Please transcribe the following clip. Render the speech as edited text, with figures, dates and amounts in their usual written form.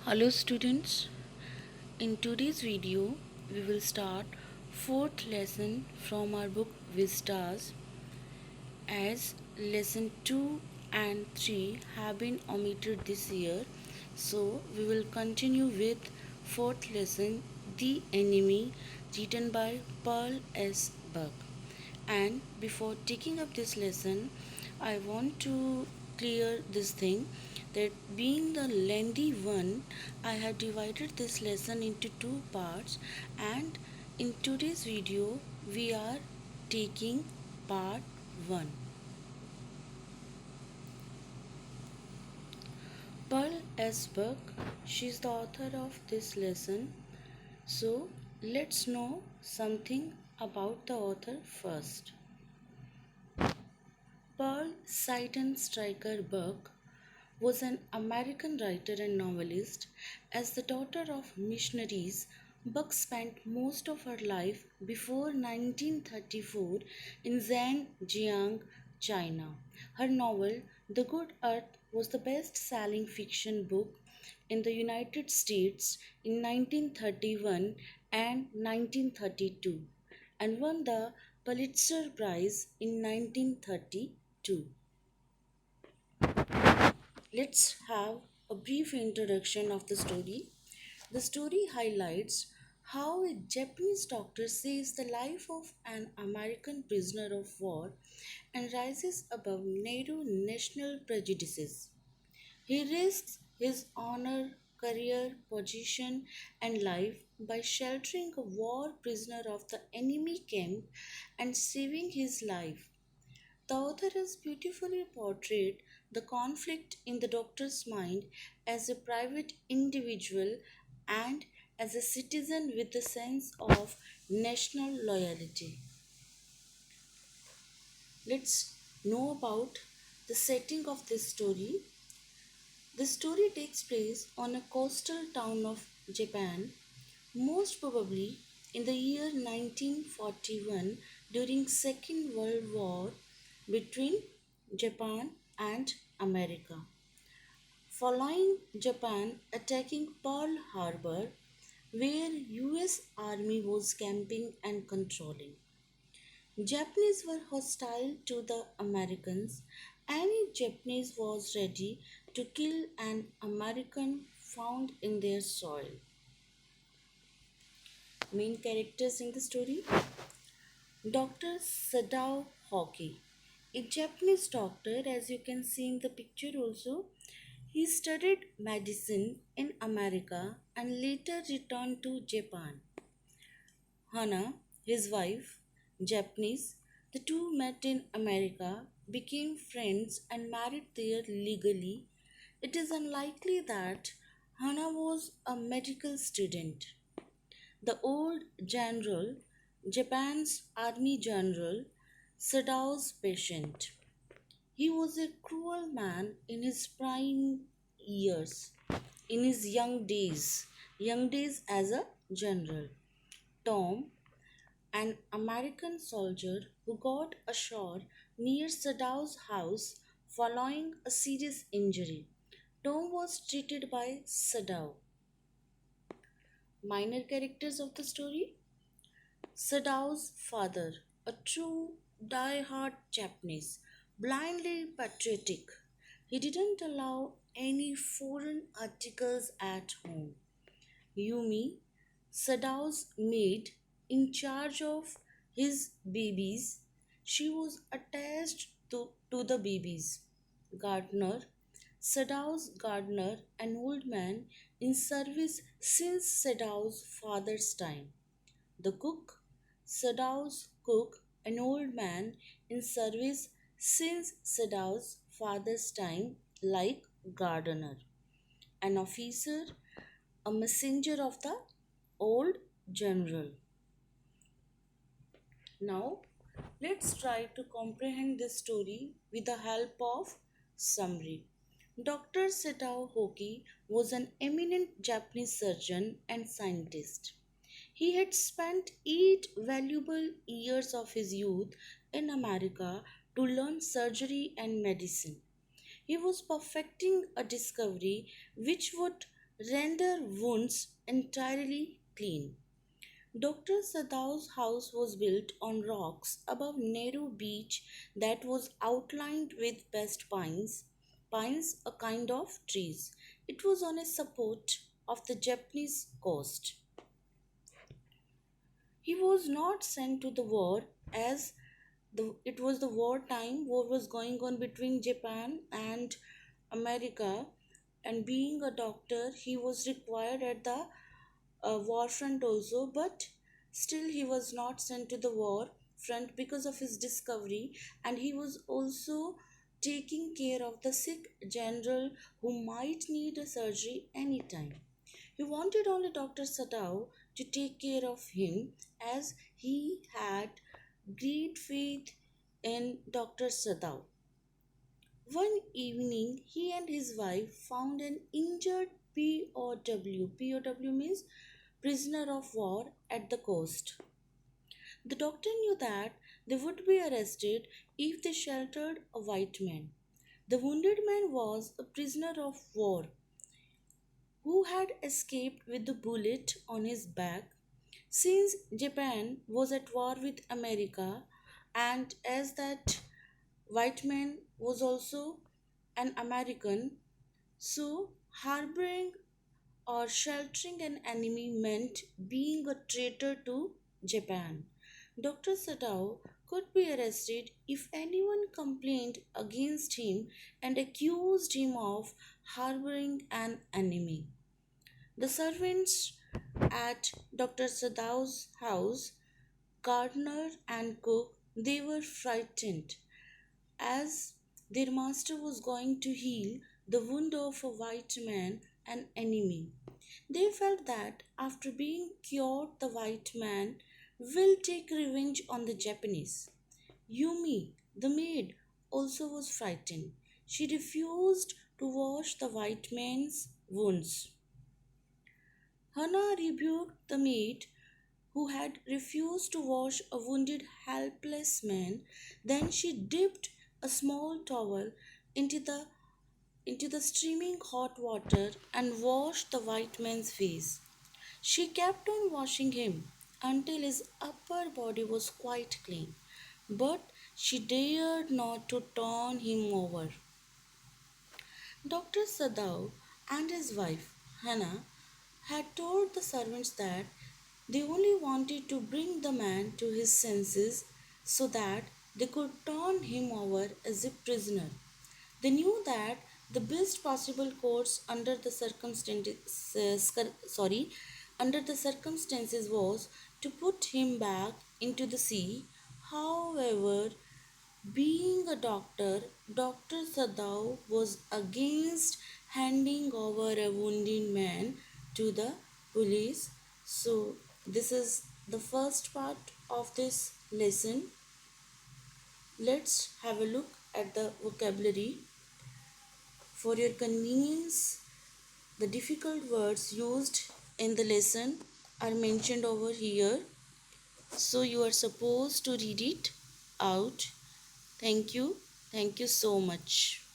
Hello students, in today's video we will start fourth lesson from our book Vistas, as lesson 2 and 3 have been omitted this year, so we will continue with fourth lesson, The Enemy, written by Pearl S. Buck. And before taking up this lesson, I want to clear this thing that being the lengthy one, I have divided this lesson into two parts, and in today's video we are taking part 1. Pearl S. Buck, she is the author of this lesson. So let's know something about the author first. Pearl Seton Stryker Buck was an American writer and novelist. As the daughter of missionaries, Buck spent most of her life before 1934 in Zhejiang, China. Her novel, The Good Earth, was the best selling fiction book in the United States in 1931 and 1932 and won the Pulitzer Prize in 1932. Let's have a brief introduction of the story. The story highlights how a Japanese doctor saves the life of an American prisoner of war and rises above narrow national prejudices. He risks his honor, career, position, and life by sheltering a war prisoner of the enemy camp and saving his life. The author has beautifully portrayed the conflict in the doctor's mind as a private individual and as a citizen with a sense of national loyalty. Let's know about the setting of this story. The story takes place on a coastal town of Japan, most probably in the year 1941 during Second World War between Japan and America. Following Japan attacking Pearl Harbor, where US Army was camping and controlling. Japanese were hostile to the Americans. Any Japanese was ready to kill an American found in their soil. Main characters in the story: Dr. Sadao Hoki, a Japanese doctor, as you can see in the picture also. He studied medicine in America and later returned to Japan. Hana, his wife, Japanese, the two met in America, became friends, and married there legally. It is unlikely that Hana was a medical student. The old general, Japan's army general, Sadao's patient. He was a cruel man in his prime years, in his young days as a general. Tom, an American soldier who got ashore near Sadao's house following a serious injury. Tom was treated by Sadao. Minor characters of the story: Sadao's father, a true die-hard Japanese, blindly patriotic. He didn't allow any foreign articles at home. Yumi, Sadao's maid, in charge of his babies, she was attached to the babies. Gardener, Sadao's gardener, an old man in service since Sadao's father's time. The cook, Sadao's cook, an old man in service since Sadao's father's time, like gardener. An officer, a messenger of the old general. Now, let's try to comprehend this story with the help of summary. Dr. Setao Hoki was an eminent Japanese surgeon and scientist. He had spent 8 valuable years of his youth in America to learn surgery and medicine. He was perfecting a discovery which would render wounds entirely clean. Dr. Sadao's house was built on rocks above narrow beach that was outlined with best pines a kind of trees. It was on a support of the Japanese coast. He was not sent to the war as it was the war was going on between Japan and America, and being a doctor, he was required at the war front also, but still he was not sent to the war front because of his discovery, and he was also taking care of the sick general who might need a surgery anytime. He wanted only Dr. Sadao to take care of him as he had great faith in Dr. Sadao. One evening, he and his wife found an injured POW. POW means prisoner of war at the coast. The doctor knew that they would be arrested if they sheltered a white man. The wounded man was a prisoner of war who had escaped with the bullet on his back. Since Japan was at war with America, and as that white man was also an American, so harboring or sheltering an enemy meant being a traitor to Japan. Dr. Sadao could be arrested if anyone complained against him and accused him of harboring an enemy. The servants at Dr. Sadao's house, gardener and cook, they were frightened as their master was going to heal the wound of a white man, an enemy. They felt that after being cured, the white man will take revenge on the Japanese. Yumi, the maid, also was frightened. She refused to wash the white man's wounds. Hannah rebuked the maid who had refused to wash a wounded, helpless man. Then she dipped a small towel into the steaming hot water and washed the white man's face. She kept on washing him until his upper body was quite clean, but she dared not to turn him over. Dr. Sadao and his wife, Hannah, had told the servants that they only wanted to bring the man to his senses so that they could turn him over as a prisoner. They knew that the best possible course under the circumstances was to put him back into the sea. However, being a doctor, Dr. Sadao was against handing over a wounded man to the police. So, this is the first part of this lesson. Let's have a look at the vocabulary. For your convenience, the difficult words used in the lesson are mentioned over here. So, you are supposed to read it out. Thank you. Thank you so much.